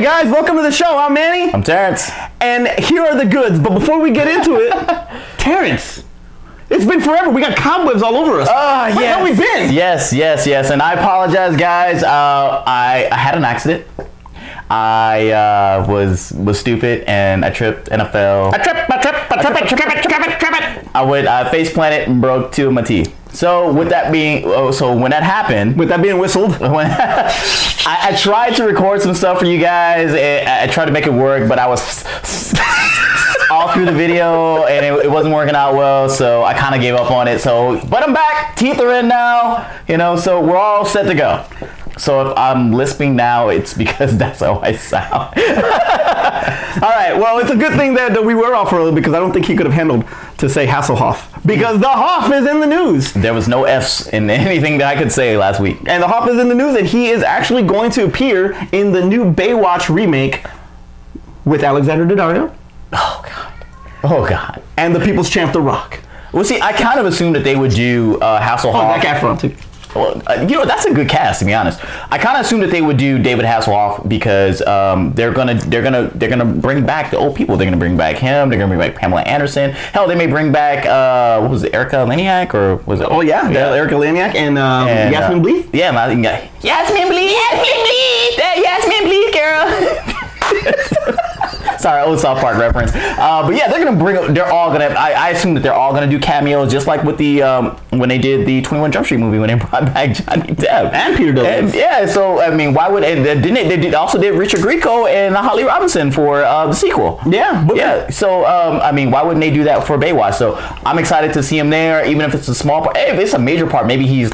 Hey guys, welcome to the show. I'm Manny. I'm Terrence. And here are the goods. But before we get into it, Terrence, it's been forever. We got cobwebs all over us. Yes. Where have we been? Yes. And I apologize, guys. I had an accident. I was stupid and I tripped and I fell. I face planted and broke 2 of my teeth. So with that being, when that happened, with that being whistled, when I tried to record some stuff for you guys. I tried to make it work, but I was all through the video and it wasn't working out well. So I kind of gave up on it. But I'm back. Teeth are in now. So we're all set to go. So if I'm lisping now, it's because that's how I sound. All right. Well, it's a good thing that we were off early because I don't think he could have handled to say Hasselhoff because the Hoff is in the news. There was no F's in anything that I could say last week. And the Hoff is in the news, and he is actually going to appear in the new Baywatch remake with Alexander Daddario. Oh God. And the People's Champ, The Rock. Well, see, I kind of assumed that they would do Hasselhoff. Oh, Zac Efron too. Well, that's a good cast, to be honest. I kind of assumed that they would do David Hasselhoff because they're gonna bring back the old people. They're gonna bring back him. They're gonna bring back Pamela Anderson. Hell, they may bring back what was it, Erica Laniak or was it? Oh yeah, Erica Laniak and Yasmin Bleeth. Yeah, Yasmin Bleeth, girl. Sorry, old South Park reference. But yeah, I assume that they're all gonna do cameos, just like with the when they did the 21 Jump Street movie when they brought back Johnny Depp and Peter Douglas. Yeah, so I mean, why would they also did Richard Grieco and Holly Robinson for the sequel? Yeah, So I mean, why wouldn't they do that for Baywatch? So I'm excited to see him there, even if it's a small part. Hey, if it's a major part, maybe he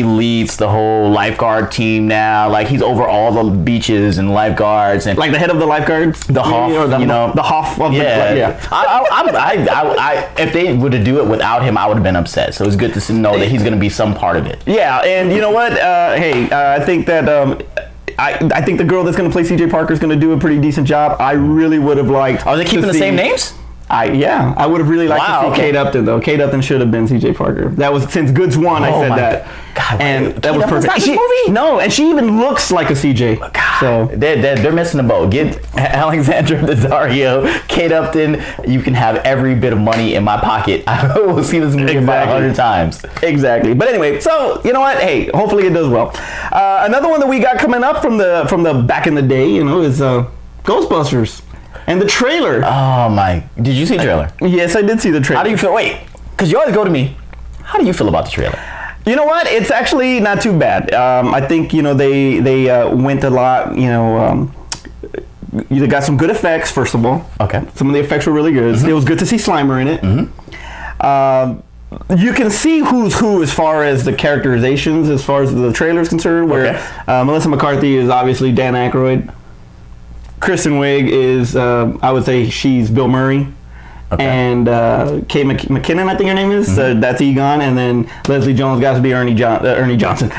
leads the whole lifeguard team now. Like he's over all the beaches and lifeguards and like the head of the lifeguards, the Hoff, the Hoff of if they were to do it without him, I would have been upset. So it's good to know that he's going to be some part of it. Yeah, and you know what? I think that I think the girl that's going to play CJ Parker is going to do a pretty decent job. I really would have liked. Are they keeping the same names? I would have really liked to see Kate Upton though. Kate Upton should have been CJ Parker. That was since Goods won. I said that. God, and that was perfect. No, and she even looks like a CJ. God, so they're missing the boat. Get Alexander Daddario, Kate Upton. You can have every bit of money in my pocket. I will see this movie about 100 times. Exactly. But anyway, so you know what? Hey, hopefully it does well. Another one that we got coming up from the back in the day, is Ghostbusters. And the trailer. Oh my! Did you see the trailer? Yes, I did see the trailer. How do you feel? Wait, because you always go to me. How do you feel about the trailer? You know what? It's actually not too bad. I think they went a lot. They got some good effects. First of all, okay. Some of the effects were really good. Mm-hmm. It was good to see Slimer in it. Mm-hmm. You can see who's who as far as the characterizations, as far as the trailer is concerned. Where Melissa McCarthy is obviously Dan Aykroyd. Kristen Wiig is, I would say she's Bill Murray. Okay. And Kate McKinnon, I think her name is. Mm-hmm. That's Egon. And then Leslie Jones got to be Ernie Johnson.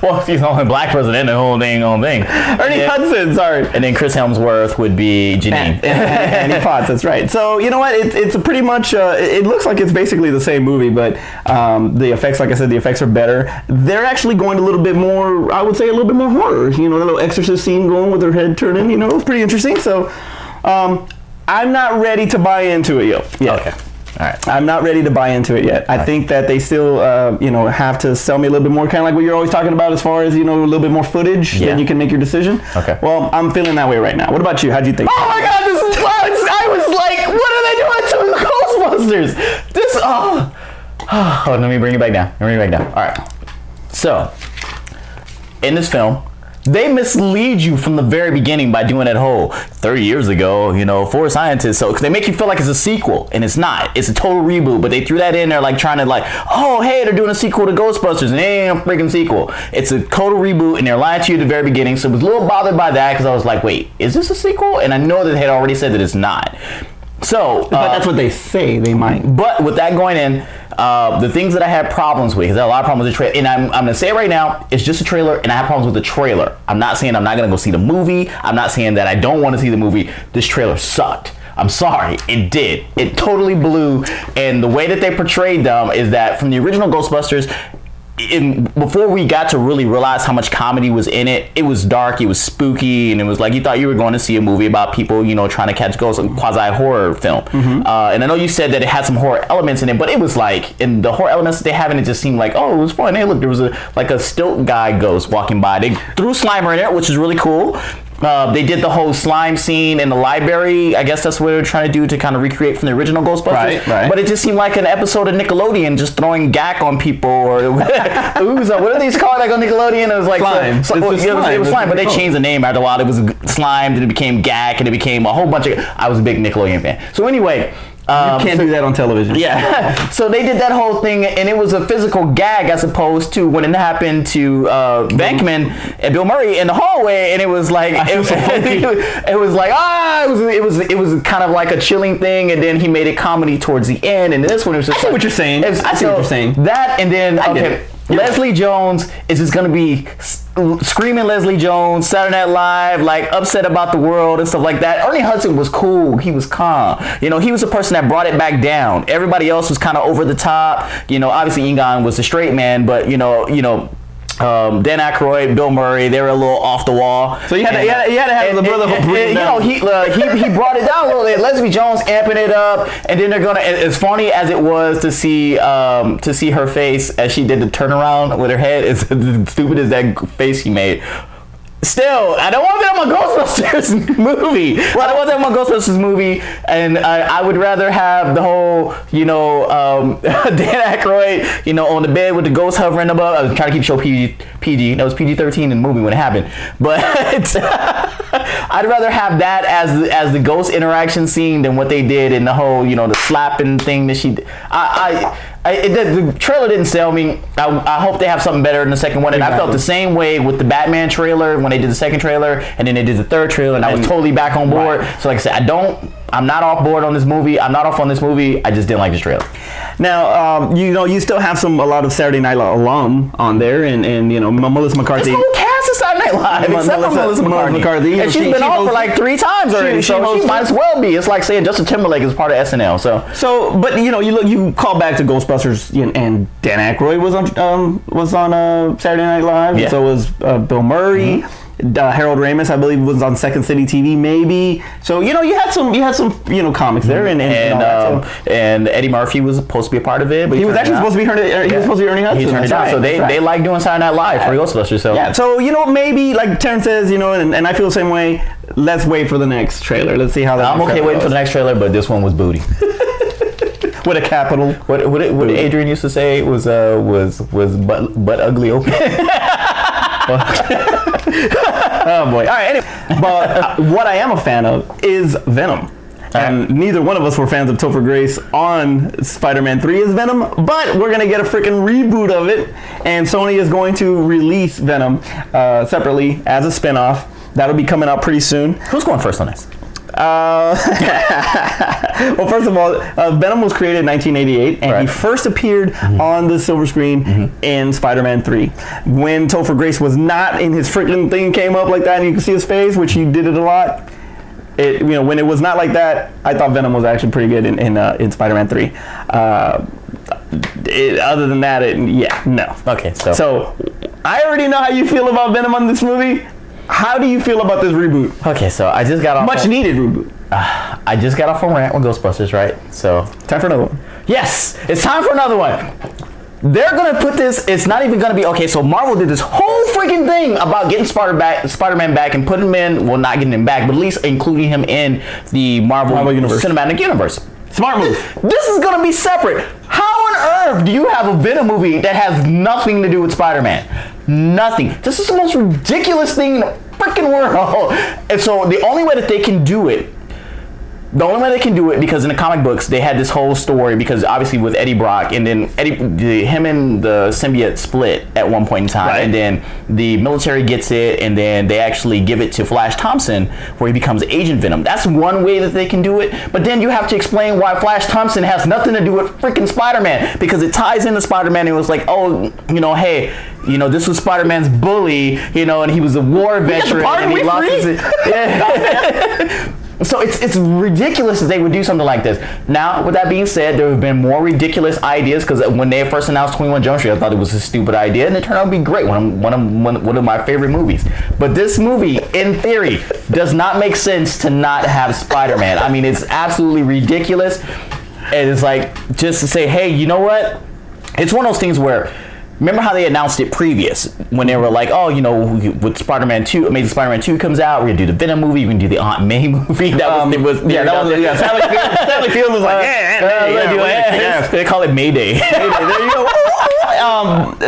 Well, he's the only black person in the whole thing. Ernie Hudson, sorry. And then Chris Hemsworth would be Janine. Annie Potts, that's right. So, you know what? It's a pretty much, it looks like it's basically the same movie, but the effects, like I said, the effects are better. They're actually going a little bit more, I would say a little bit more horror. The little exorcist scene going with her head turning, it was pretty interesting. So, I'm not ready to buy into it yet. Okay. All right. I'm not ready to buy into it yet. I think that they still, have to sell me a little bit more, kind of like what you're always talking about as far as, a little bit more footage, then you can make your decision. Okay. Well, I'm feeling that way right now. What about you? How'd you think? Oh my God, this is fun. I was like, what are they doing to Ghostbusters? Let me bring it back down. All right. So, in this film, they mislead you from the very beginning by doing that whole 30 years ago, for scientists. So, cause they make you feel like it's a sequel, and it's not. It's a total reboot, but they threw that in there trying to oh, hey, they're doing a sequel to Ghostbusters, and it ain't a freaking sequel. It's a total reboot, and they're lying to you at the very beginning. So I was a little bothered by that, because I was like, wait, is this a sequel? And I know that they had already said that it's not. So, but that's what they say they might. But with that going in, the things that I had problems with, because I had a lot of problems with the trailer, and I'm going to say it right now, it's just a trailer, and I have problems with the trailer. I'm not saying I'm not going to go see the movie. I'm not saying that I don't want to see the movie. This trailer sucked. I'm sorry, it did. It totally blew, and the way that they portrayed them is that from the original Ghostbusters, before we got to really realize how much comedy was in it, it was dark, it was spooky, and it was like you thought you were going to see a movie about people, you know, trying to catch ghosts, a quasi-horror film. And I know you said that it had some horror elements in it, but it was like, in the horror elements that they have in it just seemed like, oh, it was fun. Hey, look, there was a stilt guy ghost walking by. They threw Slimer in there, which is really cool. They did the whole slime scene in the library. I guess that's what they were trying to do to kind of recreate from the original Ghostbusters. Right. But it just seemed like an episode of Nickelodeon just throwing gack on people or what are these called like on Nickelodeon? It was like slime. It was slime, but they changed the name after a while. It was slime, then it became gack, and it became a whole bunch of. I was a big Nickelodeon fan. So anyway. You can't do that on television. Yeah. So they did that whole thing, and it was a physical gag as opposed to when it happened to Venkman and Bill Murray in the hallway, and it was like it was like it was kind of like a chilling thing, and then he made it comedy towards the end, and this one was just. I see what you're saying. I see what you're saying. That and then okay. Leslie Jones is just gonna be screaming Leslie Jones, Saturday Night Live, like upset about the world and stuff like that. Ernie Hudson was cool. He was calm. You know, he was the person that brought it back down. Everybody else was kind of over the top. You know, obviously Egon was the straight man, but you know. Dan Aykroyd, Bill Murray, they were a little off the wall. So you had to have the brotherhood bring it down. He brought it down a little bit. Leslie Jones amping it up, and then they're gonna. As funny as it was to see her face as she did the turnaround with her head, as stupid as that face he made. Still, I don't want that in my Ghostbusters movie. I don't want that in my Ghostbusters movie, and I would rather have the whole, you know, Dan Aykroyd, you know, on the bed with the ghost hovering above. I was trying to keep the show PG. That was PG-13 in the movie when it happened, but I'd rather have that as the ghost interaction scene than what they did in the whole, you know, the slapping thing that she did. The trailer didn't sell me. I hope they have something better in the second one. And exactly. I felt the same way with the Batman trailer when they did the second trailer, and then they did the third trailer, and I was totally back on board. Right. So like I said, I'm not off board on this movie. I'm not off on this movie. I just didn't like this trailer. Now, you know, you still have a lot of Saturday Night alum on there, and you know, Melissa McCarthy. This whole cast is Saturday Night Live, except for Melissa McCarthy. And she's been on for like 3 times already, so she might as well be. It's like saying Justin Timberlake is part of SNL. So, but you know, you call back to Ghostbusters, and Dan Aykroyd was on Saturday Night Live. Yeah. And so was Bill Murray. Mm-hmm. Harold Ramis, I believe, was on Second City TV, maybe. So you know, you had some, you know, comics there, and Eddie Murphy was supposed to be a part of it, but he was actually supposed to be Ernie Hudson. He turned it down. So they like doing Saturday Night Live for Ghostbusters. So yeah, so you know, maybe like Terrence says, you know, and I feel the same way. Let's wait for the next trailer. Let's see how that. I'm okay waiting for the next trailer, but this one was booty. With a capital. What Adrian used to say was butt ugly open. Oh boy. All right, anyway. But what I am a fan of is Venom. And neither one of us were fans of Topher Grace on Spider-Man 3 as Venom, but we're going to get a freaking reboot of it, and Sony is going to release Venom separately as a spin-off. That'll be coming out pretty soon. Who's going first on this? Well, first of all, Venom was created in 1988, and he first appeared on the silver screen in Spider-Man 3. When Topher Grace was not in his freaking thing came up like that, and you can see his face, which he did it a lot. You know, when it was not like that, I thought Venom was actually pretty good in Spider-Man 3. Other than that, no. Okay, so I already know how you feel about Venom on this movie. How do you feel about this reboot? Okay, so I just got off. Much needed reboot. I just got off a rant with Ghostbusters, right? So time for another one. Yes, it's time for another one. They're gonna put this. It's not even gonna be okay. So Marvel did this whole freaking thing about getting Spider-Man back and putting him in. Well, not getting him back, but at least including him in the Marvel Cinematic Universe. Smart move. This is gonna be separate. How on earth do you have a Venom movie that has nothing to do with Spider-Man? Nothing. This is the most ridiculous thing in the freaking world. And so the only way that they can do it, because in the comic books they had this whole story, because obviously with Eddie Brock, and then him and the symbiote split at one point in time, and then the military gets it, and then they actually give it to Flash Thompson, where he becomes Agent Venom. That's one way that they can do it, but then you have to explain why Flash Thompson has nothing to do with freaking Spider-Man, because it ties into Spider-Man. It was like, oh, you know, hey, you know, this was Spider-Man's bully, you know, and he was a war veteran, and he lost his... So it's ridiculous that they would do something like this. Now, with that being said, there have been more ridiculous ideas, because when they first announced 21 Jump Street, I thought it was a stupid idea, and it turned out to be great. One of my favorite movies. But this movie, in theory, does not make sense to not have Spider-Man. I mean, it's absolutely ridiculous. And it's like, just to say, hey, you know what? It's one of those things where, remember how they announced it previous, when they were like, oh, you know, with Spider-Man 2, Amazing Spider-Man 2 comes out, we're going to do the Venom movie, we're going to do the Aunt May movie. Stanley Field was like, they call it Mayday. There you go.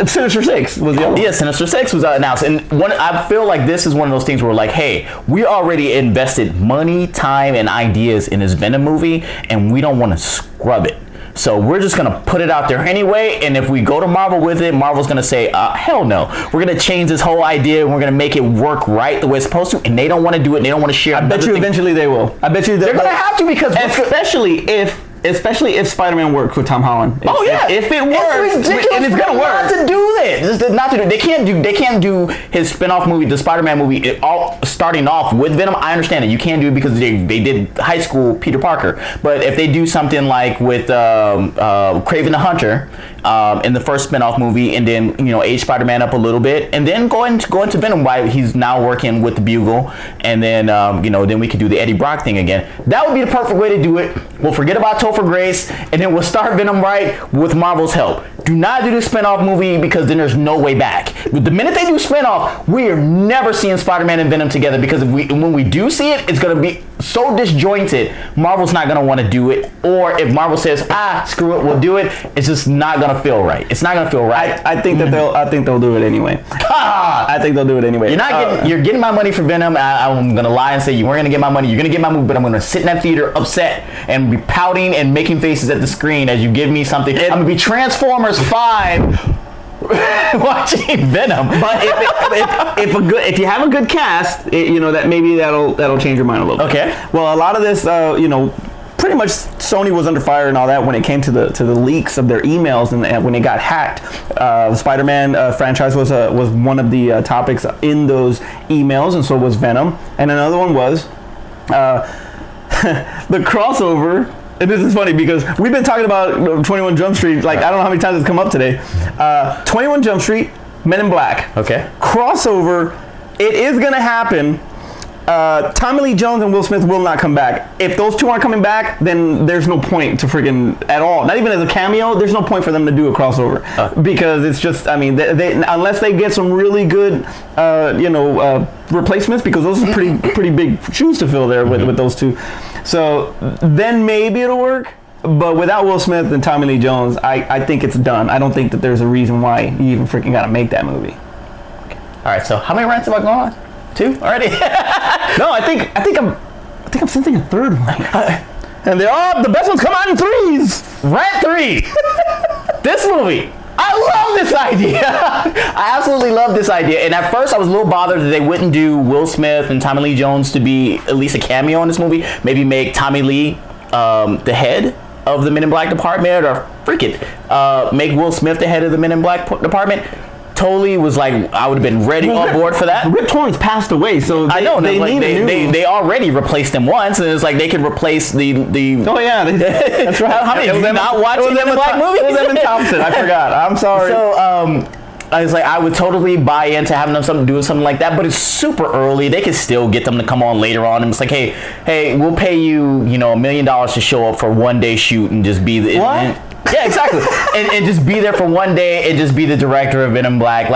Sinister Six was the other one. Yeah, Sinister Six was announced. And I feel like this is one of those things where, like, hey, we already invested money, time, and ideas in this Venom movie, and we don't want to scrub it. So we're just going to put it out there anyway, and if we go to Marvel with it, Marvel's going to say, hell no. We're going to change this whole idea, and we're going to make it work right the way it's supposed to, and they don't want to do it, and they don't want to share. I bet you eventually they will. I bet you they're going to have to, because especially if Spider-Man works with Tom Holland. If it works, it's ridiculous, and it's gonna work. Not to do this. Not to do. They can't do his spin-off movie, the Spider-Man movie, all starting off with Venom. I understand it. You can't do it because they did High School Peter Parker. But if they do something like with Kraven the Hunter in the first spin-off movie, and then age Spider-Man up a little bit, and then go into Venom, why he's now working with the Bugle, and then then we could do the Eddie Brock thing again. That would be the perfect way to do it. We'll forget about Topher Grace, and then we'll start Venom right with Marvel's help. Do not do the spin-off movie, because then there's no way back. The minute they do spin-off, we are never seeing Spider-Man and Venom together, because when we do see it, it's going to be so disjointed, Marvel's not going to want to do it. Or if Marvel says, screw it, we'll do it, it's just not going to feel right. It's not going to feel right. I think that they'll do it anyway. I think they'll do it anyway. You're getting my money for Venom. I'm going to lie and say you weren't going to get my money. You're going to get my movie, but I'm going to sit in that theater upset and be pouting and making faces at the screen as you give me something. I'm going to be Transformers 5 watching Venom. But if you have a good cast, that maybe that'll change your mind a little bit. Okay. Well, a lot of this, pretty much Sony was under fire and all that when it came to the leaks of their emails, and when it got hacked. The Spider-Man franchise was one of the topics in those emails, and so was Venom. And another one was the crossover. And this is funny because we've been talking about 21 Jump Street, I don't know how many times it's come up today. 21 Jump Street, Men in Black. Okay. Crossover, it is going to happen. Tommy Lee Jones and Will Smith will not come back. If those two aren't coming back, then there's no point to freaking at all. Not even as a cameo, there's no point for them to do a crossover. Because it's just, they unless they get some really good, replacements, because those are pretty big shoes to fill there with those two. So then maybe it'll work. But without Will Smith and Tommy Lee Jones, I think it's done. I don't think that there's a reason why you even freaking got to make that movie. Okay. All right. So how many rants have I gone on? 2 already? No, I think I'm sensing a third one. And the best ones come out in 3s. Rant 3. This movie. I love this idea. I absolutely love this idea. And at first I was a little bothered that they wouldn't do Will Smith and Tommy Lee Jones to be at least a cameo in this movie. Maybe make Tommy Lee the head of the Men in Black department, or make Will Smith the head of the Men in Black department. Totally was like, I would have been ready on board for that. Rip Torn's passed away, so I know they already replaced him once, and it's like they could replace the. Oh yeah, that's right. How many? Did you not watch the Men in Black movie? It was Evan Thompson. I forgot. I'm sorry. So I was like, I would totally buy into having them doing something like that, but it's super early. They could still get them to come on later on, and it's like, hey, we'll pay you, $1 million to show up for one day shoot and just be the. What? Yeah, exactly. and just be there for one day and just be the director of Men in Black.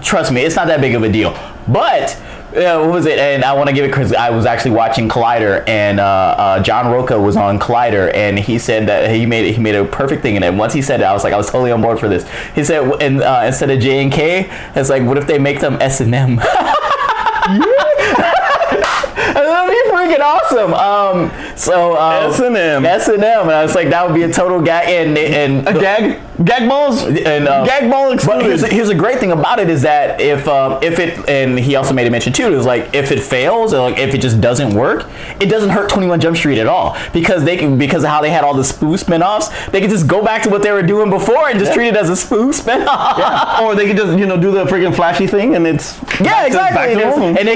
Trust me, it's not that big of a deal. But what was it? And I want to give it because I was actually watching Collider, and John Roca was on Collider, and he said that he made a perfect thing in it. Once he said it, I was like, I was totally on board for this. He said, instead of J and K, it's like, what if they make them S&M? That'd be freaking awesome. So S&M, and I was like, that would be a total gag. And a gag. Gag balls and gag ball excluded. But here's a great thing about it is that if it, and he also made a mention too, is like if it fails or like if it just doesn't work, it doesn't hurt 21 Jump Street at all because of how they had all the spoof spin-offs. They could just go back to what they were doing before and just treat it as a spoof spin-off. Yeah. Or they could just do the freaking flashy thing and it's exactly. And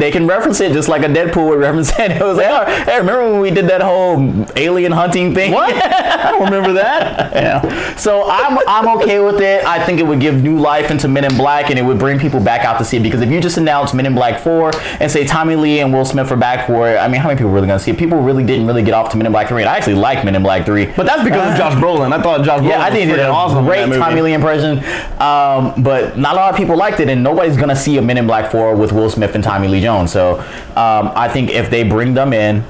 they can reference it just like a Deadpool would reference it. It was like, oh, hey, remember when we did that whole alien hunting thing? What? I don't remember that. Yeah. So I'm okay with it. I think it would give new life into Men in Black and it would bring people back out to see it because if you just announce Men in Black 4 and say Tommy Lee and Will Smith are back for it, I mean, how many people are really going to see it? People really didn't get off to Men in Black 3 and I actually like Men in Black 3. But that's because of Josh Brolin. I thought Josh Brolin I think was he did awesome. Great Tommy Lee impression. But not a lot of people liked it and nobody's going to see a Men in Black 4 with Will Smith and Tommy Lee Jones. So I think if they bring them in,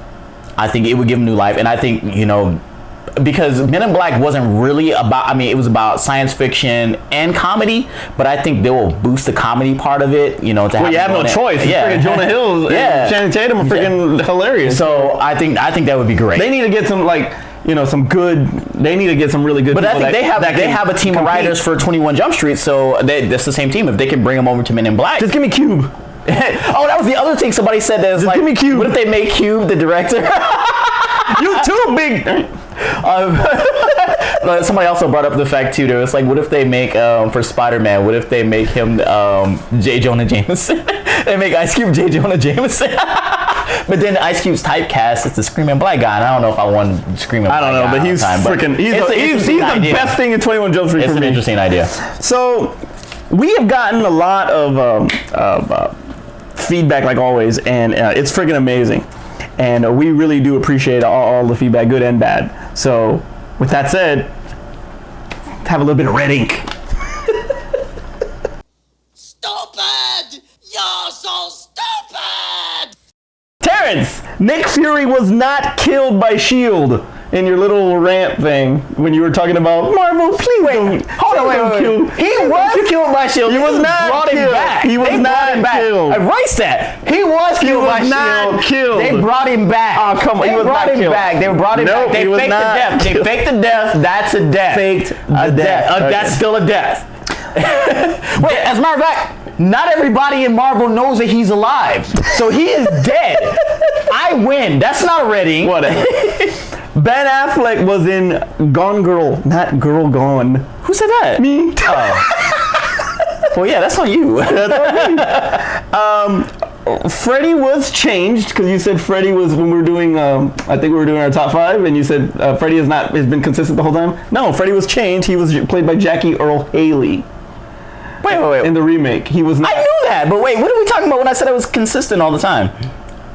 I think it would give them new life. And I think, because Men in Black wasn't really about, I mean, it was about science fiction and comedy, but I think they will boost the comedy part of it, to have. Well, you have no choice. Yeah. Jonah Hill and Channing Tatum are freaking hilarious. So I think that would be great. They need to get some they need to get some really good but people. But I think they have a team of writers for 21 Jump Street, so that's the same team. If they can bring them over to Men in Black. Just give me Cube. Oh, that was the other thing somebody said that was just give me Cube. What if they make Cube the director? You too big. Somebody also brought up the fact too. It's like, what if they make for Spider-Man? What if they make him J. Jonah Jameson? They make Ice Cube J. Jonah Jameson. But then Ice Cube's typecast is the Screaming Black guy, and I don't know if I want Screaming Black guy. I don't know, but he's freaking. He's the best thing in 21 Jump Street for me. It's an interesting idea. So we have gotten a lot of feedback, like always, and it's freaking amazing. And we really do appreciate all the feedback, good and bad. So, with that said, have a little bit of red ink. Stupid! You're so stupid! Terrence, Nick Fury was not killed by S.H.I.E.L.D. in your little rant thing when you were talking about Marvel. Please don't. Hold on, wait. He was killed by S.H.I.E.L.D. He was not killed. He was not killed. Erase that. He was killed by S.H.I.E.L.D. Not killed. They brought him back. Oh, come on. They brought him back. They brought him back. They faked the death. They faked the death. That's a death. Faked the death. That's still a death. Wait, as a matter of fact, not everybody in Marvel knows that he's alive. So he is dead. I win. That's not a red ink. Whatever. Ben Affleck was in Gone Girl, not Girl Gone. Who said that? Me. Oh. Well, yeah, that's on you. That's on me. Freddy was changed because you said Freddy was when we were doing. I think we were doing our top 5, and you said Freddy has been consistent the whole time. No, Freddy was changed. He was played by Jackie Earle Haley. Wait. In the remake, he was not. I knew that, but wait, what are we talking about when I said I was consistent all the time?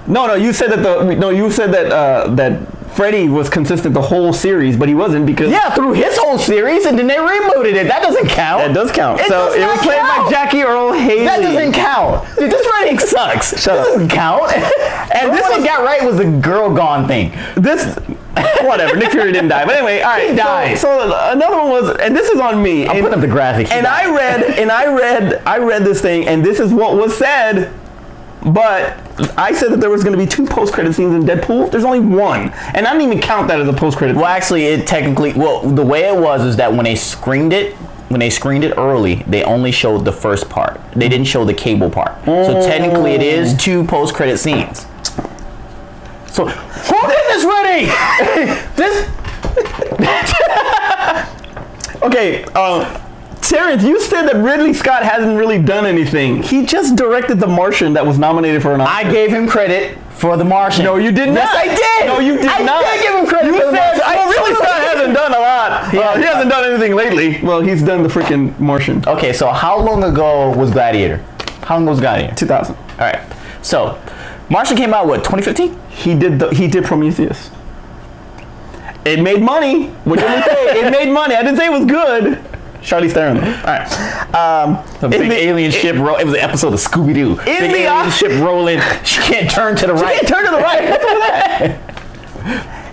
No, you said that Freddy was consistent the whole series, but he wasn't because through his whole series, and then they rebooted it. That doesn't count. That does count. It was played by Jackie Earle Haley. That doesn't count. Dude, this writing sucks. Shut up. Doesn't count. And this one got right was the Girl Gone thing. Whatever. Nick Fury didn't die, but anyway, all right. He died. So another one was, and this is on me. I'm putting up the graphic. I read this thing, and this is what was said. But I said that there was going to be 2 post-credit scenes in Deadpool. There's only 1, and I didn't even count that as a post-credit. Well, actually, the way it was is that when they screened it early, they only showed the first part. They didn't show the cable part. So technically, it is 2 post-credit scenes. So who did this ready? Okay. Terrence, you said that Ridley Scott hasn't really done anything. He just directed The Martian that was nominated for an Oscar. I gave him credit for The Martian. No, you did not. Yes, I did. No, you did not. I did give him credit for The Martian. Ridley Scott hasn't done a lot. He hasn't done anything lately. Well, he's done the freaking Martian. Okay, so how long ago was Gladiator? How long was Gladiator? 2000. All right. So, Martian came out, 2015? He did Prometheus. It made money. What did I say? It made money. I didn't say it was good. Charlize Theron. All right. The big alien ship. It was an episode of Scooby Doo. Big alien ship rolling. She can't turn to the right. She can't turn to the right. What's with that?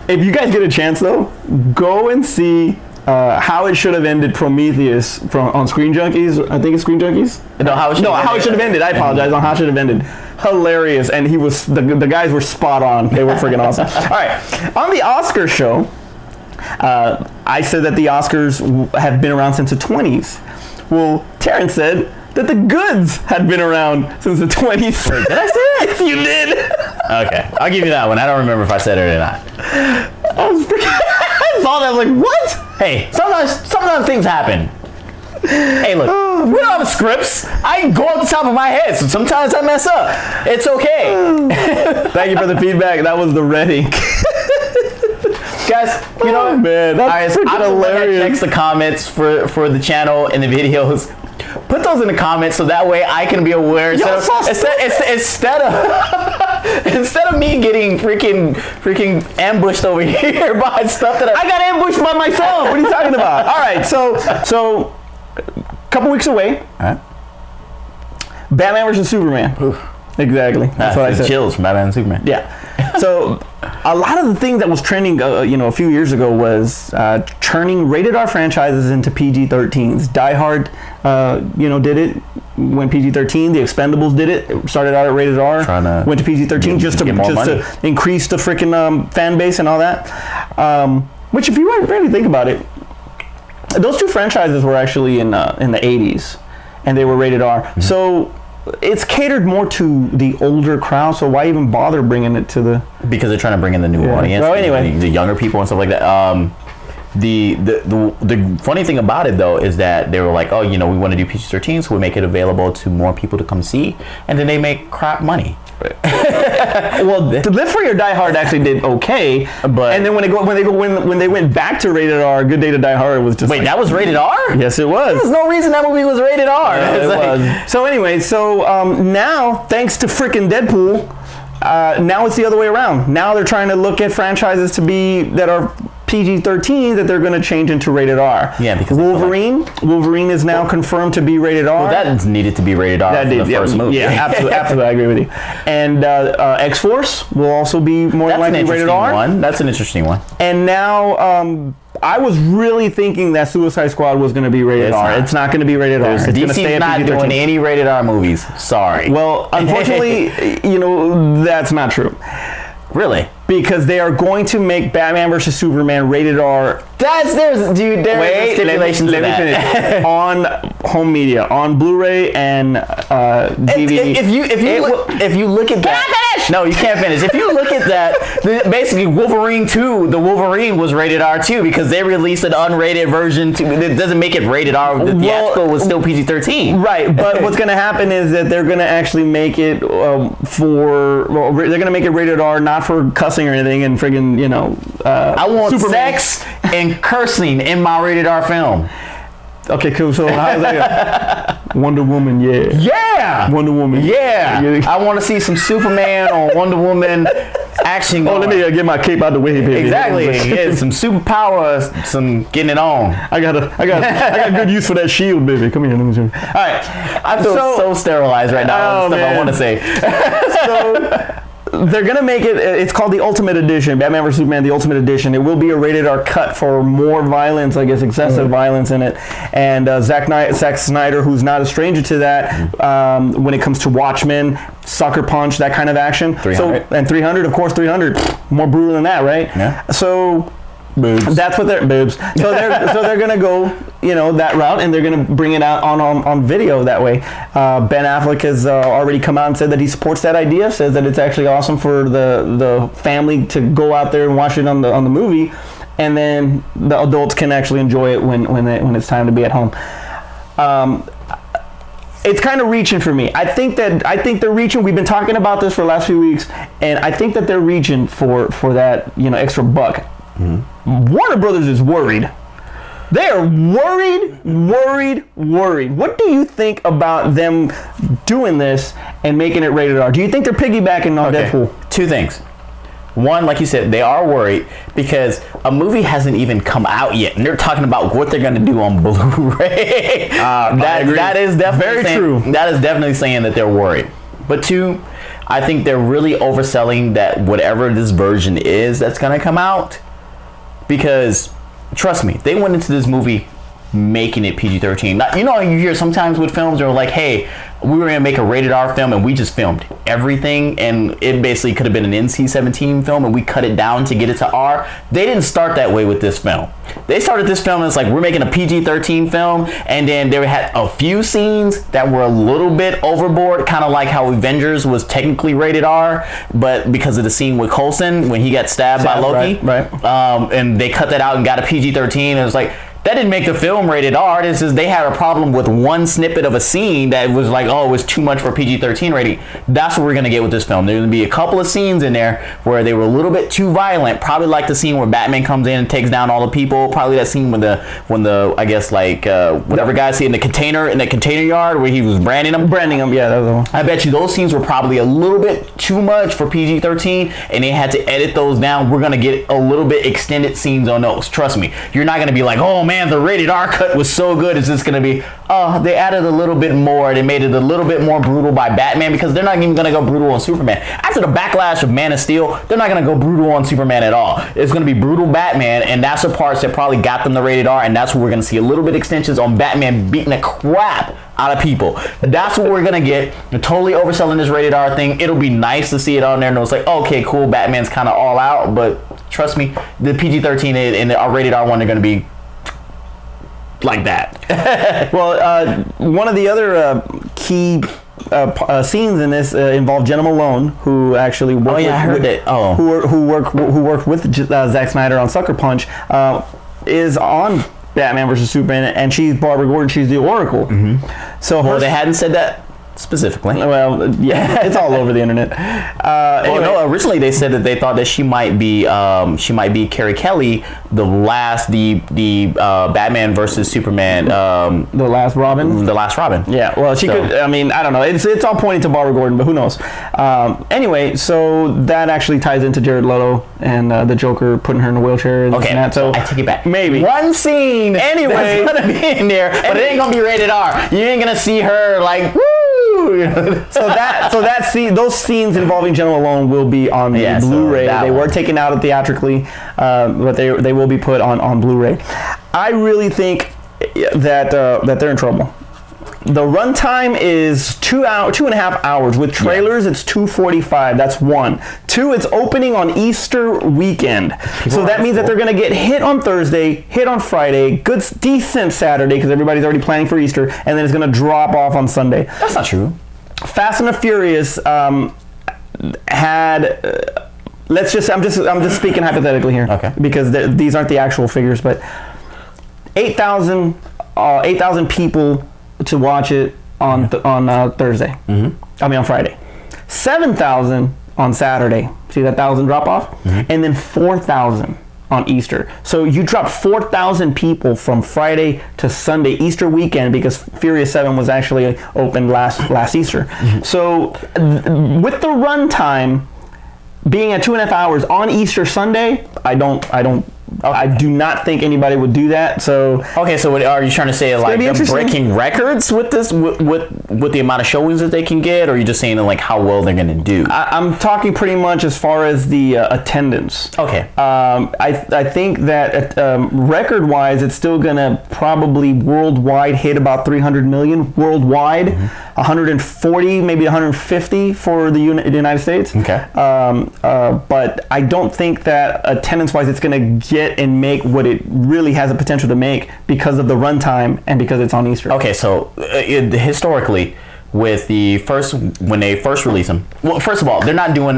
If you guys get a chance, though, go and see how it should have ended Prometheus on Screen Junkies. I think it's Screen Junkies. How it should have ended. I apologize. On how it should have ended. Hilarious, and the guys were spot on. They were freaking awesome. All right, on the Oscar show. I said that the Oscars have been around since the 20s. Well, Terrence said that the goods had been around since the 20s. Wait, did I say that? You did. Okay, I'll give you that one. I don't remember if I said it or not. I saw that. I was like, what? Hey, sometimes things happen. Hey, look, we don't have scripts. I go off the top of my head, so sometimes I mess up. It's okay. Thank you for the feedback. That was the red ink. Guys, you know, man, that's freaking hilarious. Checks the comments for the channel and the videos. Put those in the comments so that way I can be aware. Instead of me getting freaking ambushed over here by stuff that I got ambushed by myself. What are you talking about? All right, so a couple weeks away. All right. Batman versus Superman. Oof. Exactly. That's what I said. Chills from Batman and Superman. Yeah. So a lot of the things that was trending, a few years ago was turning rated R franchises into PG-13s. Die Hard, did it when PG-13. The Expendables did it. It started out at rated R, went to PG-13 just to increase the freaking fan base and all that. Which, if you really think about it, those two franchises were actually in the 80s, and they were rated R. Mm-hmm. So it's catered more to the older crowd, so why even bother bringing it to the... Because they're trying to bring in the new audience. Well, anyway. The younger people and stuff like that. The funny thing about it, though, is that they were like, oh, we want to do PG-13, so we make it available to more people to come see, and then they make crap money. Well, To Live Free or Die Hard actually did okay, but and then when they went back to rated R, Good Day to Die Hard was just that was rated R? Yes, it was. There's no reason that movie was rated R. It was. So anyway, now thanks to freaking Deadpool, now it's the other way around. Now they're trying to look at franchises that are PG-13 that they're going to change into rated R. Yeah, because Wolverine is now confirmed to be rated R. Well, that needed to be rated R for the first movie. Yeah, absolutely, I agree with you. And X-Force will also be more than likely rated R. That's an interesting one. And now I was really thinking that Suicide Squad was going to be rated R. It's not going to be rated R. It's DC's not doing any rated R movies. Sorry. Well, unfortunately, that's not true. Really? Because they are going to make Batman vs. Superman rated R. There's stipulations. Let me finish. On home media, on Blu-ray and DVD. If you look at that, can I finish? No, you can't finish. If you look at that, basically Wolverine 2, the Wolverine was rated R too because they released an unrated version. It doesn't make it rated R. The theatrical was still PG-13. Right, but what's going to happen is that they're going to actually make it they're going to make it rated R, not for cussing or anything, and friggin', I want Superman. Sex and cursing in my rated R film. Okay, cool. So how's that? Wonder Woman, yeah. Yeah! Wonder Woman. Yeah! I want to see some Superman or Wonder Woman action. Let me get my cape out the way, baby. Exactly. Yeah, some superpower, some getting it on. I got good use for that shield, baby. Come here, let me show you. All right. I feel so sterilized right now. Stuff I want to say. They're going to make it, it's called the Ultimate Edition, Batman vs. Superman, the Ultimate Edition. It will be a rated R cut for more violence, I guess, excessive violence in it. And Zack Snyder, who's not a stranger to that, when it comes to Watchmen, Sucker Punch, that kind of action. 300. And 300, of course, 300. More brutal than that, right? Yeah. So... Boobs. That's what they're boobs. So they're gonna go, that route, and they're gonna bring it out on video that way. Ben Affleck has already come out and said that he supports that idea. Says that it's actually awesome for the family to go out there and watch it on the movie, and then the adults can actually enjoy it when it's time to be at home. It's kind of reaching for me. I think they're reaching. We've been talking about this for the last few weeks, and I think that they're reaching for that extra buck. Mm-hmm. Warner Brothers is worried. They are worried. What do you think about them doing this and making it rated R? Do you think they're piggybacking on Deadpool? Two things. One, like you said, they are worried because a movie hasn't even come out yet, and they're talking about what they're going to do on Blu-ray. That is definitely very true. That is definitely saying that they're worried. But two, I think they're really overselling that whatever this version is that's going to come out. Because, trust me, they went into this movie making it PG-13. You know, you hear sometimes with films they're like, hey, we were gonna make a rated R film and we just filmed everything, and it basically could have been an NC-17 film and we cut it down to get it to R. They didn't start that way with this film. They started this film and it's like, we're making a PG-13 film, and then they had a few scenes that were a little bit overboard, kind of like how Avengers was technically rated R, but because of the scene with Coulson when he got stabbed by Loki, right. And they cut that out and got a PG-13, and it was like, that didn't make the film rated R. This is, they had a problem with one snippet of a scene that was like, oh, it was too much for PG-13 rating. That's what we're gonna get with this film. There's gonna be a couple of scenes in there where they were a little bit too violent. Probably like the scene where Batman comes in and takes down all the people. Probably that scene when the I guess like whatever guys see in the container yard where he was branding them. Yeah, that was the one. I bet you those scenes were probably a little bit too much for PG-13, and they had to edit those down. We're gonna get a little bit extended scenes on those. Trust me, you're not gonna be like, oh man, the rated R cut was so good. It's just gonna be, oh, they added a little bit more. They made it a little bit more brutal by Batman, because they're not even gonna go brutal on Superman. After the backlash of Man of Steel, they're not gonna go brutal on Superman at all. It's gonna be brutal Batman, and that's the parts that probably got them the rated R, and that's where we're gonna see a little bit extensions on Batman beating the crap out of people. That's what we're gonna get. They're totally overselling this rated R thing. It'll be nice to see it on there, and it's like, okay, cool, Batman's kind of all out, but trust me, the PG-13 and the rated R one are gonna be like that. Well, one of the other key scenes in this involved Jenna Malone, who actually worked who worked with Zack Snyder on Sucker Punch, is on Batman vs Superman, and she's Barbara Gordon. She's the Oracle. Mm-hmm. So they hadn't said that specifically. Well, yeah, it's all over the internet. Anyway. No, originally they said that they thought that she might be Carrie Kelly, the Batman versus Superman, the last Robin. Yeah, well, she could. I mean, I don't know. It's all pointing to Barbara Gordon, but who knows? Anyway, so that actually ties into Jared Leto and the Joker putting her in a wheelchair. And okay, so I take it back. Maybe one scene. Anyway, that's gonna be in there, but it ain't gonna be rated R. You ain't gonna see her like woo. Those scenes involving Jenna Malone will be on the Blu-ray. They were taken out theatrically, but they will be put on Blu-ray. I really think that they're in trouble. The runtime is 2.5 hours. With trailers, it's 2:45. That's one. Two, it's opening on Easter weekend. So that means that they're going to get hit on Thursday, hit on Friday, good, decent Saturday, because everybody's already planning for Easter, and then it's going to drop off on Sunday. That's not true. Fast and the Furious had... I'm just speaking hypothetically here. Okay. Because these aren't the actual figures, but 8,000 people to watch it on Thursday. Mm-hmm. I mean on Friday. 7,000 on Saturday. See that 1,000 drop off? Mm-hmm. And then 4,000 on Easter. So you drop 4,000 people from Friday to Sunday, Easter weekend, because Furious 7 was actually opened last Easter. Mm-hmm. So with the runtime being at 2.5 hours on Easter Sunday, I do not think anybody would do that. So okay, so what are you trying to say? Like they're breaking records with this, with the amount of showings that they can get, or are you just saying like how well they're going to do? I'm talking pretty much as far as the attendance. Okay. I think that record-wise, it's still going to probably worldwide hit about 300 million worldwide. Mm-hmm. 140, maybe 150 for the United States. Okay. But I don't think that attendance-wise it's going to get and make what it really has the potential to make because of the runtime and because it's on Easter. Okay, so historically, with when they first release them, well, first of all, they're not doing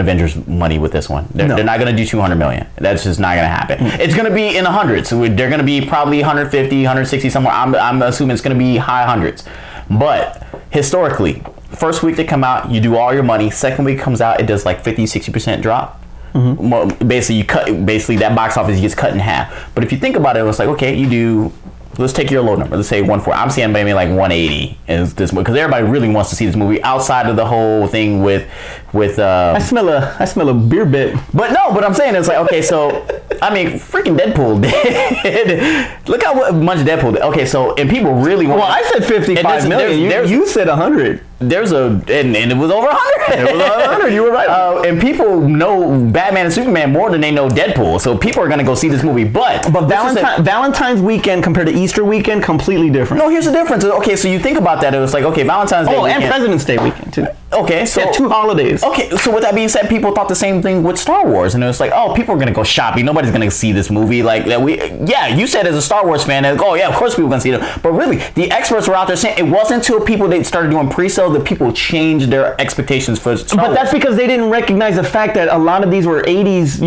Avengers money with this one. They're not going to do 200 million. That's just not going to happen. Mm-hmm. It's going to be in the hundreds. So they're going to be probably 150, 160 somewhere. I'm assuming it's going to be high hundreds. But historically, first week they come out, you do all your money. Second week comes out, it does like 50-60% drop. Mm-hmm. Well, basically that box office gets cut in half. But if you think about it, it's like, okay, you do, let's take your low number. Let's say 140. I'm seeing maybe like 180 is this movie, because everybody really wants to see this movie outside of the whole thing with. I smell a beer bit. But I'm saying it's like, okay, so I mean, freaking Deadpool did. Look how much Deadpool did. Okay, so and people really want. Well, I said 55 million. You said 100. and it was over 100. It was over 100. You were right. And people know Batman and Superman more than they know Deadpool. So people are gonna go see this movie. But Valentine's weekend compared to Easter weekend, completely different. no, here's the difference. Okay, so you think about that. It was like, okay, Valentine's Day. Oh, weekend. and President's Day weekend too. Okay, so Yeah, 2 holidays. Okay, so with that being said, people thought the same thing with Star Wars, and it was like, oh, people are gonna go shopping. Nobody's gonna see this movie. Like that, you said as a Star Wars fan, like, oh yeah, of course people are gonna see it. But really, the experts were out there saying it wasn't until people they started doing pre-sale that people changed their expectations for Star Wars. But that's because they didn't recognize the fact that a lot of these were 80s,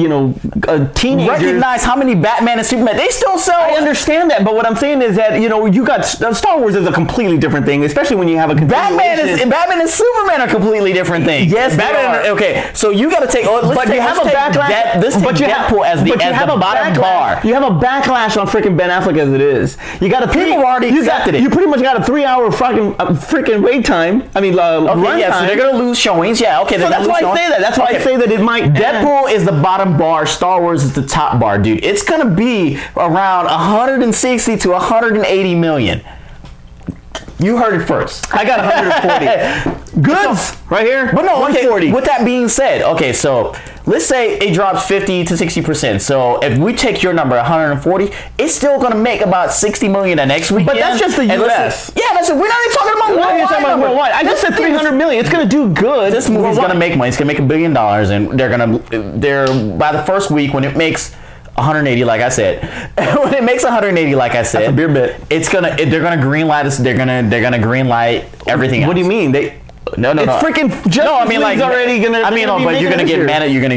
teenagers. Recognize how many Batman and Superman they still sell. I understand that, but what I'm saying is that you got Star Wars is a completely different thing, especially when you have a Batman and Superman are completely different things. Yes, Batman. they are. Okay, so you got to take. But you have a backlash. Deadpool as the bottom bar. You have a backlash on freaking Ben Affleck as it is. You got People already accepted it. You pretty much got a 3-hour freaking wait time. I mean, run yeah, time. so they're gonna lose showings. Yeah, okay. So that's why I say that. That's why I say that it might. Deadpool is the bottom bar. Star Wars is the top bar, dude. It's gonna be around 160 to 180 million. You heard it first. I got 140. Goods right here. But no, okay. 140. With that being said, okay, so let's say it drops 50 to 60%. So if we take your number 140, it's still gonna make about 60 million the next weekend. But that's just the U.S. Yeah, we're not even talking about worldwide. I just said 300 million. It's gonna do good. This movie's gonna make money. It's gonna make $1 billion, and they're by the first week when it makes 180, like I said. When it makes 180, like I said, that's a beer bit. They're gonna green light us. They're gonna green light everything. What do you mean? No. It's freaking. I mean, like already gonna. But you're gonna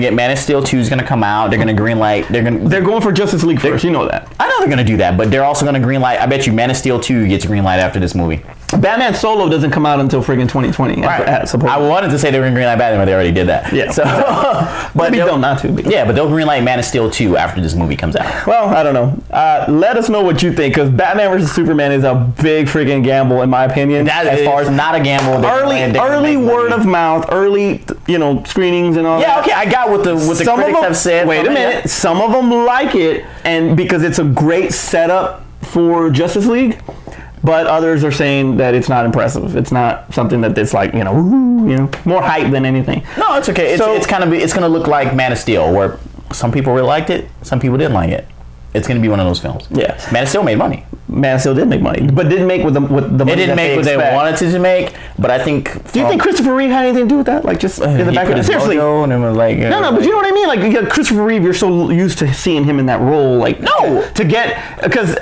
get Man of Steel 2 is gonna come out. They're gonna green light. They're going for Justice League first. You know that. I know they're gonna do that, but they're also gonna green light. I bet you Man of Steel 2 gets green light after this movie. Batman Solo doesn't come out until friggin' 2020. Right. I wanted to say they were gonna green light Batman, but they already did that. Yeah. So, but maybe they'll not to. Yeah, but they'll green light Man of Steel 2 after this movie comes out. Well, I don't know. Let us know what you think, because Batman vs Superman is a big freaking gamble, in my opinion. As far as not a gamble. Early word of mouth, early screenings and all. Yeah. that. Okay, I got what the critics have said. Wait a minute. Some of them like it, and because it's a great setup for Justice League. But others are saying that it's not impressive. It's not something that it's like, more hype than anything. No, it's okay. It's gonna look like Man of Steel, where some people really liked it, some people didn't like it. It's gonna be one of those films. Yeah. Man of Steel made money. Man of Steel did make money, but didn't make with the money. It didn't make what they wanted to make, but I think. Do you think Christopher Reeve had anything to do with that? Like just in the background? Seriously. And it was like, no, but you know what I mean? Like Christopher Reeve, you're so used to seeing him in that role. Like because.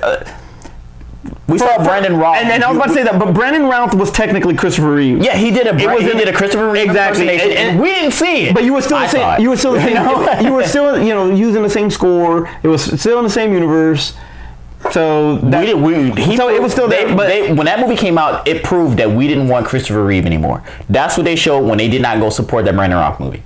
We saw Brandon Routh, and I was about to say that, but Brandon Routh was technically Christopher Reeve. Yeah, he did a Christopher Reeve impersonation, and we didn't see it. But you were still the same. You were still the same. You were still using the same score. It was still in the same universe. So it was still there. But when that movie came out, it proved that we didn't want Christopher Reeve anymore. That's what they showed when they did not go support that Brandon Routh movie.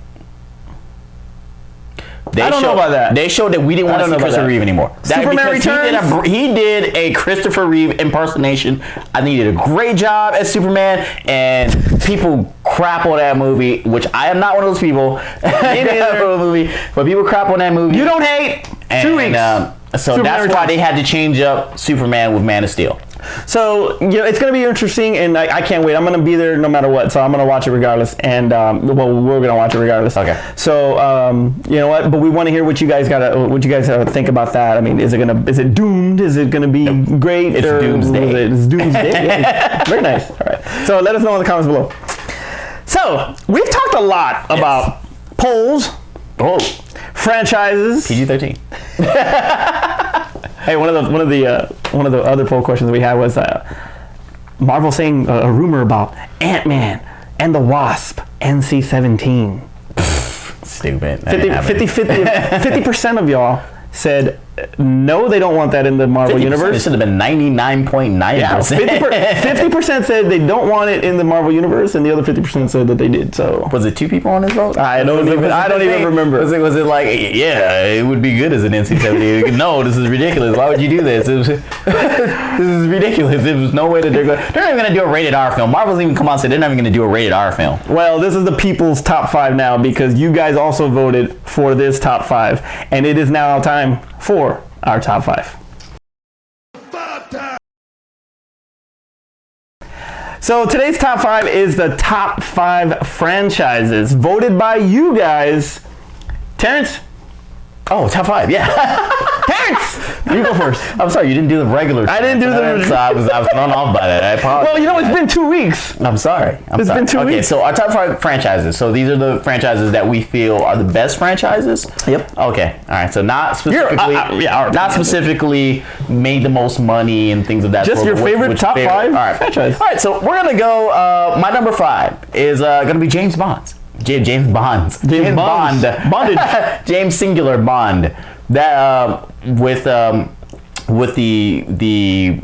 I don't know about that. They showed that we didn't want to see Christopher Reeve anymore. Superman Returns? He did a Christopher Reeve impersonation. I think he did a great job as Superman, and people crap on that movie, which I am not one of those people. But people crap on that movie. You don't hate. 2 weeks. So that's why they had to change up Superman with Man of Steel. So it's going to be interesting, and I can't wait. I'm going to be there no matter what, so I'm going to watch it regardless. And we're going to watch it regardless. Okay. So you know what? But we want to hear what you guys think about that. I mean, is it doomed? Is it going to be great? It's doomsday. It's doomsday. Yeah. Very nice. All right. So let us know in the comments below. So we've talked a lot about polls, franchises, PG-13. Hey, one of the other poll questions we had was Marvel saying a rumor about Ant-Man and the Wasp NC-17. Stupid. 50% of y'all said no, they don't want that in the Marvel universe. It should have been 99.9%. Yeah, 50% said they don't want it in the Marvel universe, and the other 50% said that they did. So was it 2 people on this vote? I don't even remember. Was it like, yeah, it would be good as an NC-17? No, this is ridiculous. Why would you do this? This is ridiculous. There was no way that they're not even going to do a rated R film. Marvel's even come out and said they're not even going to do a rated R film. Well, this is the people's top 5 now, because you guys also voted for this top 5, and it is now time for our top 5. So today's top 5 is the top 5 franchises voted by you guys. Terrence? Oh, top 5, yeah. Terrence! You go first. I'm sorry, you didn't do the regular. I didn't do the... So I was thrown off by that. I apologize. Well, you know, it's been 2 weeks. I'm sorry. It's been 2 Okay, weeks. so our top 5 franchises. So these are the franchises that we feel are the best franchises. Yep. Okay. All right. So not specifically, not specifically made the most money and things of that sort. Just your favorite top 5 franchise. All right. So we're gonna go. My number 5 is gonna be James Bond. James Bond. Bondage. James Singular Bond. That with the what do you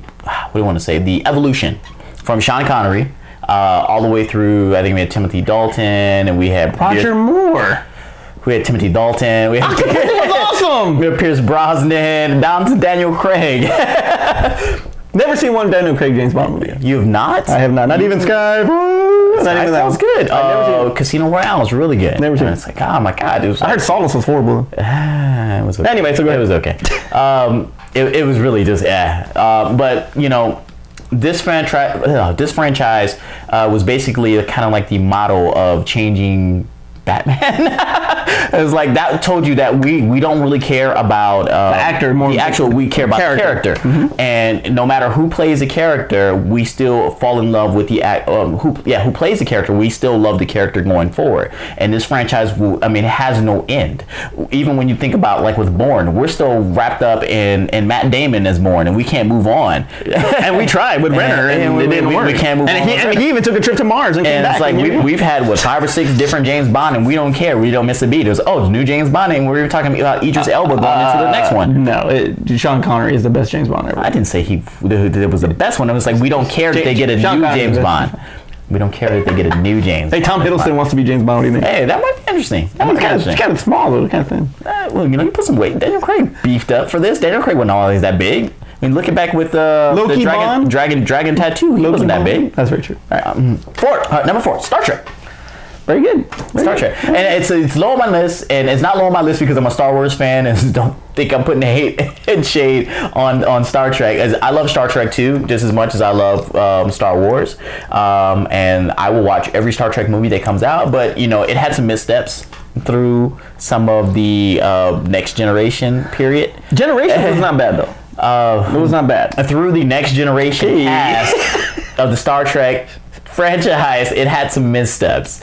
want to say? The evolution from Sean Connery all the way through. I think we had Timothy Dalton and we had Roger Moore. We had Timothy Dalton. We had That was awesome. we had Pierce Brosnan down to Daniel Craig. Never seen one Daniel Craig James Bond movie. You have not? I have not. Not even Skyfall. Not even that was one. good. Oh, Casino Royale was really good. Never seen And it. it's like, oh my god, it was. I heard Solace was horrible. It was okay. Anyway, so go ahead. It was okay. It was really just but you know, this franchise was basically kind of like the model of changing Batman. It was like that told you that we don't really care about the actor more. The actual we care about the character, and no matter who plays the character, we still fall in love with the who plays the character. We still love the character going forward. And this franchise, it has no end. Even when you think about like with Bourne, we're still wrapped up in Matt Damon as Bourne, and we can't move on. And we tried with Renner, and it didn't work. We can't move on. And he even took a trip to Mars and came and back. it's like we've had 5 or 6 different James Bond, and we don't care. We don't miss a beat. It was it's new James Bond, and we were talking about Idris Elba going into the next one. No, Sean Connery is the best James Bond ever. I didn't say it was the best one. It was like we don't care if they get a new James Bond. We don't care if they get a new James. Hey, Tom Hiddleston wants to be James Bond. What do you think? Hey, that might be interesting. It's kind of small though, kind of thin. Well, you know, you put some weight. Daniel Craig beefed up for this. Daniel Craig wasn't always that big. I mean, looking back with the dragon tattoo, he wasn't that big. That's very true. All right, number 4, Star Trek. Very good. Star Trek. And it's low on my list, and it's not low on my list because I'm a Star Wars fan and don't think I'm putting hate and shade on Star Trek. As I love Star Trek too, just as much as I love Star Wars. And I will watch every Star Trek movie that comes out, but you know, it had some missteps through some of the Next Generation period. Generation was not bad though. It was not bad. Through the Next Generation cast of the Star Trek franchise, it had some missteps.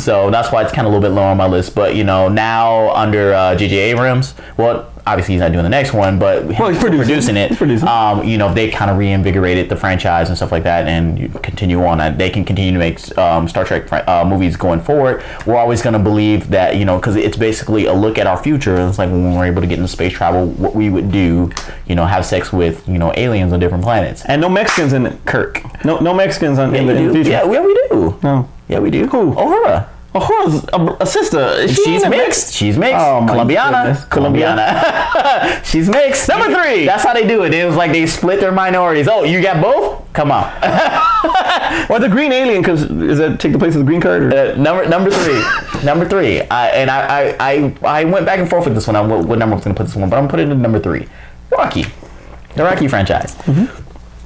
So that's why it's kind of a little bit low on my list. But you know, now under J.J. Abrams, well, obviously he's not doing the next one, but he's producing it. You know, they kind of reinvigorated the franchise and stuff like that, and you continue on. They can continue to make Star Trek movies going forward. We're always going to believe that, you know, because it's basically a look at our future. It's like when we're able to get into space travel, what we would do, you know, have sex with, you know, aliens on different planets. And no Mexicans in it, Kirk. No Mexicans in the future. Yeah, we do. No. Yeah, we do. Who? Uhura. Uhura's a sister. She's mixed. She's mixed. Oh, Colombiana. She's mixed. Number 3. That's how they do it. It was like they split their minorities. Oh, you got both? Come on. Or the green alien, because does that take the place of the green card? Or? Number 3. Number 3. I went back and forth with this one. What number I was going to put this one, but I'm putting it in number 3. Rocky. The Rocky franchise.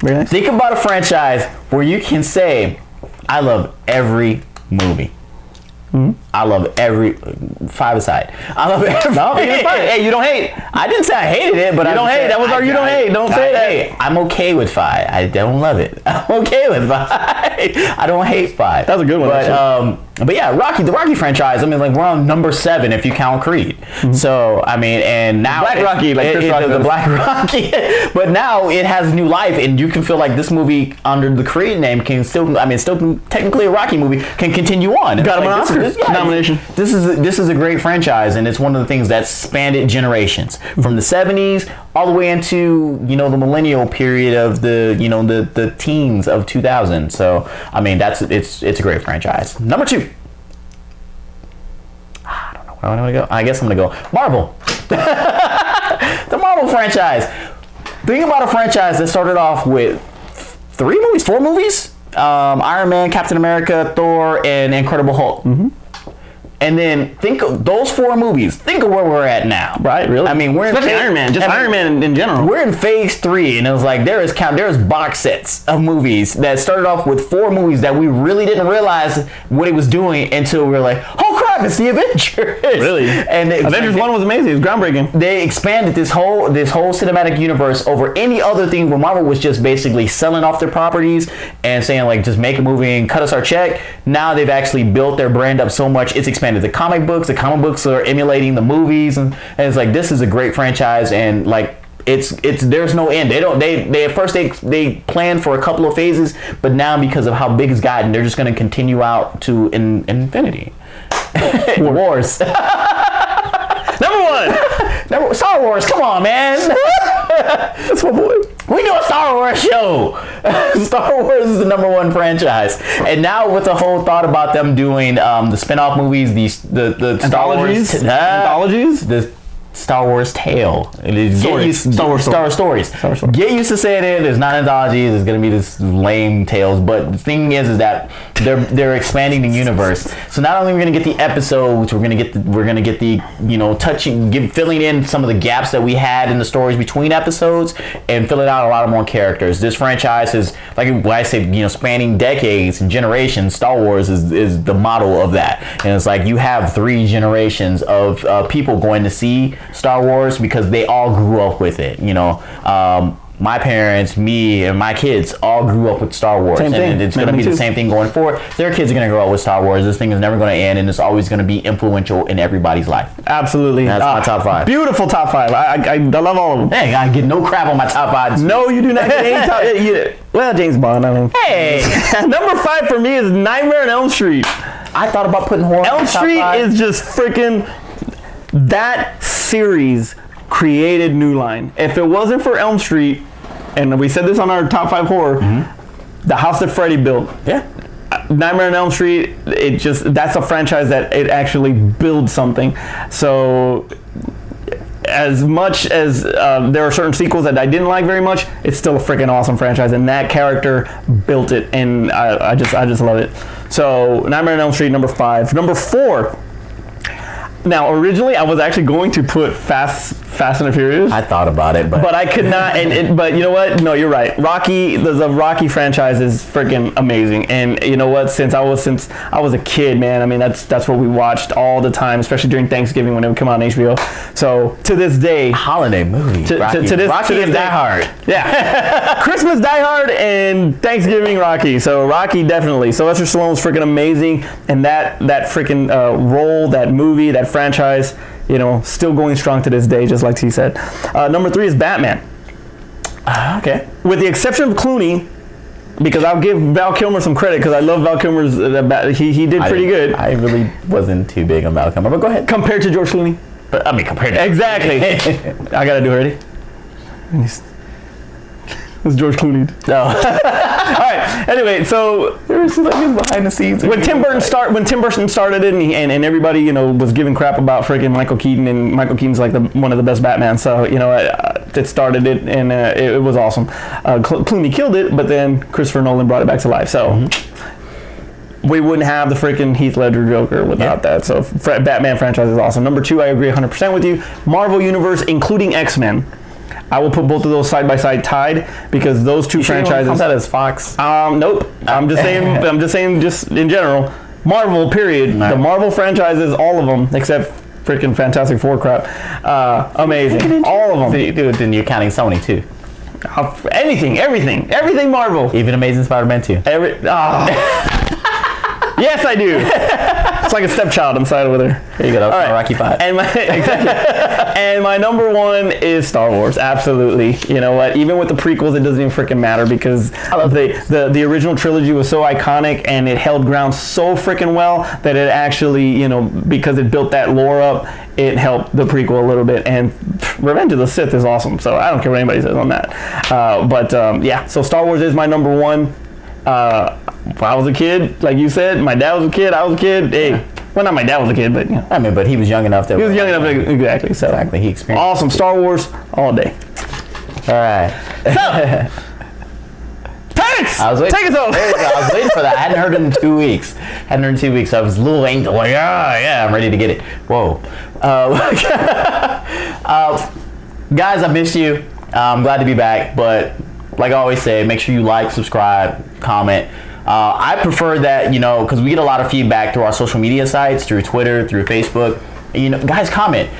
Very nice. Think about a franchise where you can say, I love every movie. I love every 5 aside. I love every. No, hey, you don't hate. I didn't say I hated it, but you don't hate. That was our you don't hate. Don't say that. Hey, I'm okay with 5. I don't love it. I'm okay with 5. I don't hate 5. That's a good one. But yeah, the Rocky franchise. I mean, like we're on number 7 if you count Creed. So I mean, and now Black Rocky, like Chris Rock, the Black Rocky. But now it has new life, and you can feel like this movie under the Creed name can still technically a Rocky movie can continue on. Got him an Oscar nomination. This is a great franchise, and it's one of the things that spanned generations from the 70s all the way into, you know, the millennial period of the teens of 2000. So I mean, it's a great franchise. Number 2. I don't know where I'm gonna go. I guess I'm gonna go Marvel. The Marvel franchise. Think about a franchise that started off with 4 movies. Iron Man, Captain America, Thor, and Incredible Hulk. And then think of those 4 movies. Think of where we're at now. Right, really? I mean, we're especially Iron Man. Just Iron Man in general. We're in phase 3, and it was like there's box sets of movies that started off with 4 movies that we really didn't realize what it was doing until we were like, oh crap, it's the Avengers. Really? And Avengers 1 was amazing. It was groundbreaking. They expanded this whole cinematic universe over any other thing where Marvel was just basically selling off their properties and saying like, just make a movie and cut us our check. Now they've actually built their brand up so much, it's expanded. The comic books are emulating the movies, and it's like, this is a great franchise, and like it's there's no end. They at first they planned for a couple of phases, but now because of how big it's gotten, they're just going to continue out to infinity. Wars. Number 1. Star Wars, come on, man. That's my boy. We do a Star Wars show. Star Wars is the number 1 franchise, and now with the whole thought about them doing the spin-off movies, the anthologies, the Star Wars tale. Star Wars stories. Get used to saying it. There's not anthologies. There's gonna be this lame tales. But the thing is that they're expanding the universe. So not only are we gonna get the episodes, we're gonna get the filling in some of the gaps that we had in the stories between episodes, and filling out a lot of more characters. This franchise is, like I said, spanning decades and generations. Star Wars is the model of that, and it's like you have 3 generations of people going to see Star Wars because they all grew up with it. My parents, me, and my kids all grew up with Star Wars. Same thing. And it's going to be the same thing going forward. Their kids are going to grow up with Star Wars. This thing is never going to end, and it's always going to be influential in everybody's life. Absolutely. That's my top 5. Beautiful top 5. I love all of them. Hey, I get no crap on my top 5. No, you do not get any top. Well, James Bond. I mean. Hey. Number 5 for me is Nightmare on Elm Street. I thought about putting horror Elm Street is just freaking... That series created New Line. If it wasn't for Elm Street, and we said this on our top 5 horror, the house that Freddy built. Yeah. Nightmare on Elm Street, that's a franchise that it actually builds something. So as much as there are certain sequels that I didn't like very much, it's still a freaking awesome franchise, and that character built it, and I just love it. So Nightmare on Elm Street, number 5. Number 4. Now, originally, I was actually going to put Fast and the Furious. I thought about it, but I could not. But you know what? No, you're right. The Rocky franchise is freaking amazing. And you know what? Since I was a kid, man. I mean, that's what we watched all the time, especially during Thanksgiving when it would come out on HBO. So to this day, holiday movie. Rocky and Die Hard. Yeah, Christmas Die Hard and Thanksgiving Rocky. So Rocky definitely. Sylvester Stallone's freaking amazing, and that freaking role, that movie, that franchise, still going strong to this day, just like he said. Number 3 is Batman. Okay. With the exception of Clooney, because I'll give Val Kilmer some credit because I love Val Kilmer's. He did pretty good. I really wasn't too big on Val Kilmer, but go ahead. Compared to George Clooney. But I mean, compared to exactly. I gotta do it ready. It's George Clooney. No. All right. Anyway, so there's like behind the scenes. When Tim Burton started it, and everybody was giving crap about freaking Michael Keaton, and Michael Keaton's like one of the best Batman. So it started it, and it was awesome. Clooney killed it, but then Christopher Nolan brought it back to life. So we wouldn't have the freaking Heath Ledger Joker without that. So Batman franchise is awesome. Number 2, I agree 100% with you. Marvel Universe, including X-Men. I will put both of those side by side tied because those 2 franchises. Count that as Fox? Nope. I'm just saying. Just in general, Marvel. Period. Right. The Marvel franchises, all of them except freaking Fantastic Four crap. Amazing. All of them. Dude, then you're counting Sony too. Everything Marvel. Even Amazing Spider-Man 2. Yes, I do. It's like a stepchild inside over there. Here you go. All right. Rocky 5. And my number 1 is Star Wars. Absolutely. You know what? Even with the prequels, it doesn't even freaking matter because the original trilogy was so iconic and it held ground so freaking well that it actually, because it built that lore up, it helped the prequel a little bit. And Revenge of the Sith is awesome. So I don't care what anybody says on that. Yeah. So Star Wars is my number 1. If I was a kid, like you said, my dad was a kid, I was a kid. Hey, well, not my dad was a kid, but I mean, but he was young enough that he was young enough. Exactly. So exactly, he experienced. Awesome Star Wars all day. All right. So, Terrence, I was waiting. Take us home. I was waiting for that. I hadn't heard it in 2 weeks. So I was a little angry. Like, yeah, I'm ready to get it. Whoa. Guys, I missed you. I'm glad to be back. But like I always say, make sure you like, subscribe, comment. I prefer that, because we get a lot of feedback through our social media sites, through Twitter, through Facebook. Guys, comment,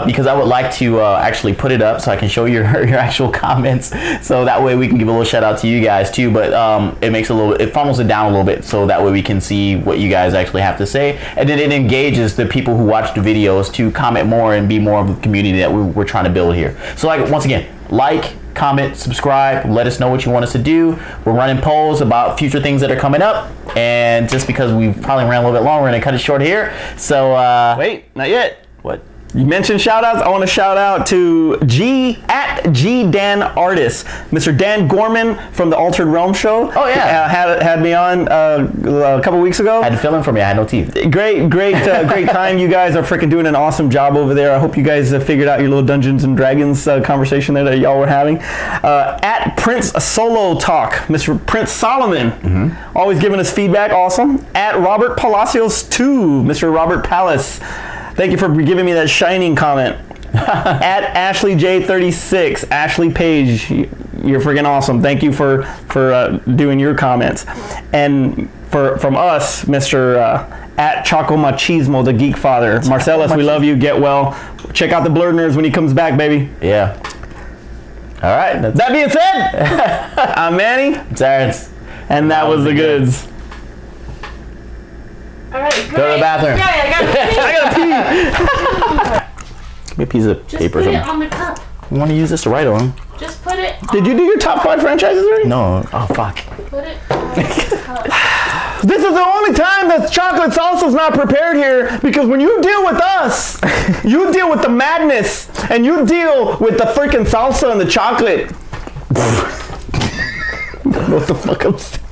because I would like to actually put it up so I can show your actual comments, so that way we can give a little shout out to you guys too. But it funnels it down a little bit, so that way we can see what you guys actually have to say, and then it engages the people who watch the videos to comment more and be more of the community that we're trying to build here. So, like, once again, like, comment, subscribe, let us know what you want us to do. We're running polls about future things that are coming up, and just because we probably ran a little bit long, we're gonna cut it short here. So wait, not yet. What? You mentioned shout outs. I want to shout out to G Dan Artist, Mr. Dan Gorman from the Altered Realm show. Oh yeah, had me on a couple weeks ago. I had to fill in for me. I had no teeth. Great time. You guys are freaking doing an awesome job over there. I hope you guys figured out your little Dungeons and Dragons conversation there that y'all were having. At Prince Solo Talk, Mr. Prince Solomon, always giving us feedback. Awesome. At Robert Palacios 2, Mr. Robert Palace. Thank you for giving me that shining comment. At Ashley J36, Ashley Page, you're freaking awesome. Thank you for doing your comments. And from us, Mr. At Choco Machismo, the Geek Father. Marcellus, we love you. Get well. Check out the Blurred Nerds when he comes back, baby. Yeah. All right. That being said, I'm Manny. Terrence. And that was the goods. All right, great. Go to the bathroom. Yeah, I gotta pee. Give me a piece of Just paper or put it something. on the cup. I want to use this to write on. Just put it. Did you do your top 5 franchises already? No. Oh, fuck. Put it on the cup. This is the only time that chocolate salsa's not prepared here, because when you deal with us, you deal with the madness, and you deal with the freaking salsa and the chocolate. What the fuck I'm saying?